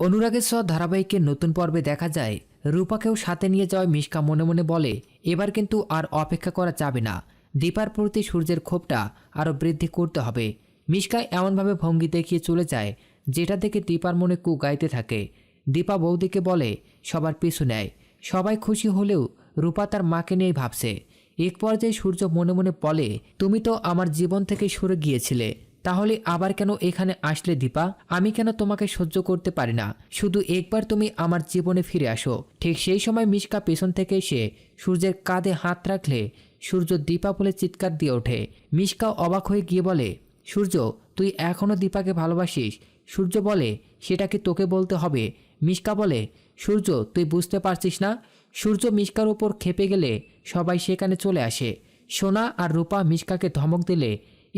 অনুরাগের ছোঁয়া ধারাবাহিকের নতুন পর্বে দেখা যায় রূপাকেও সাথে নিয়ে যাওয়া মিশকা মনে মনে বলে এবার কিন্তু আর অপেক্ষা করা যাবে না। দীপার প্রতি সূর্যের ক্ষোভটা আরও বৃদ্ধি করতে হবে। মিশকা এমনভাবে ভঙ্গি দেখিয়ে চলে যায় যেটা দেখে দীপার মনে কু গাইতে থাকে। দীপা বৌদিকে বলে সবার পিছু নেয়। সবাই খুশি হলেও রূপা তার মাকে নিয়েই ভাবছে। এক পর্যায়ে সূর্য মনে মনে বলে তুমি তো আমার জীবন থেকে সরে গিয়েছিলে, তাহলে আবার কেন এখানে আসলে দীপা? আমি কেন তোমাকে সহ্য করতে পারি না? শুধু একবার তুমি আমার জীবনে ফিরে আসো। ঠিক সেই সময় মিশকা পেছন থেকে এসে সূর্যের কাঁধে হাত রাখলে সূর্য দীপা বলে চিৎকার দিয়ে ওঠে। মিশকা অবাক হয়ে গিয়ে বলে সূর্য, তুই এখনও দীপাকে ভালোবাসিস? সূর্য বলে সেটা কি তোকে বলতে হবে? মিশকা বলে সূর্য, তুই বুঝতে পারছিস না? সূর্য মিশকার উপর খেপে গেলে সবাই সেখানে চলে আসে। সোনা আর রূপা মিশকাকে ধমক দিলে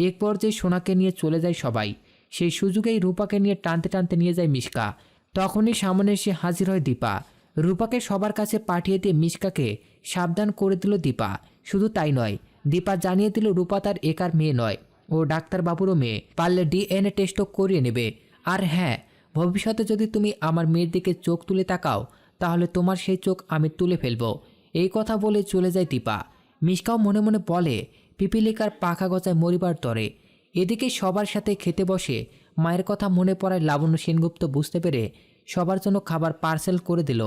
এক পর্যায়ে সোনাকে নিয়ে চলে যায় সবাই। সেই সুযোগেই রূপাকে নিয়ে টানতে টানতে নিয়ে যায় মিশকা। তখনই সামনে এসে হাজির হয় দীপা। রূপাকে সবার কাছে পাঠিয়ে দিয়ে মিশকাকে সাবধান করে দিল দীপা। শুধু তাই নয়, দীপা জানিয়ে দিল রূপা তার একার মেয়ে নয়, ও ডাক্তারবাবুরও মেয়ে। পারলে ডিএনএ টেস্টও করিয়ে নেবে। আর হ্যাঁ, ভবিষ্যতে যদি তুমি আমার মেয়ের দিকে চোখ তুলে তাকাও তাহলে তোমার সেই চোখ আমি তুলে ফেলবো। এই কথা বলে চলে যায় দীপা। মিশকাও মনে মনে বলে পিপিলিকার পাখা গজায় মরিবার তরে। এদিকে সবার সাথে খেতে বসে মায়ের কথা মনে পড়ায় লাবণ্য সেনগুপ্ত বুঝতে পেরে সবার জন্য খাবার পার্সেল করে দিল।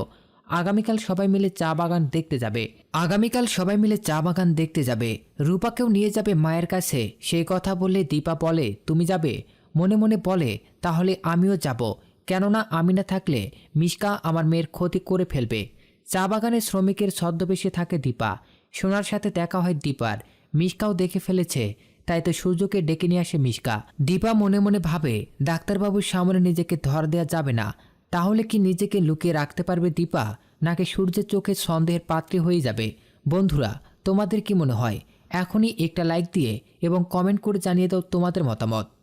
আগামীকাল সবাই মিলে চা বাগান দেখতে যাবে। রূপাকেও নিয়ে যাবে মায়ের কাছে। সেই কথা বললে দীপা বলে তুমি যাবে? মনে মনে বলে তাহলে আমিও যাব, কেননা আমি না থাকলে মিশকা আমার মেয়ের ক্ষতি করে ফেলবে। চা বাগানে শ্রমিকের ছদ্মবেশে থাকে দীপা। সোনার সাথে দেখা হয় দীপার। মিশকাও দেখে ফেলেছে, তাই তো সূর্যকে ডেকে নিয়ে আসে মিশকা। দীপা মনে মনে ভাবে ডাক্তারবাবুর সামনে নিজেকে ধর দেওয়া যাবে না। তাহলে কি নিজেকে লুকিয়ে রাখতে পারবে দীপা, নাকি সূর্যের চোখে সন্দেহের পাত্রী হয়ে যাবে? বন্ধুরা, তোমাদের কি মনে হয়? এখনই একটা লাইক দিয়ে এবং কমেন্ট করে জানিয়ে দাও তোমাদের মতামত।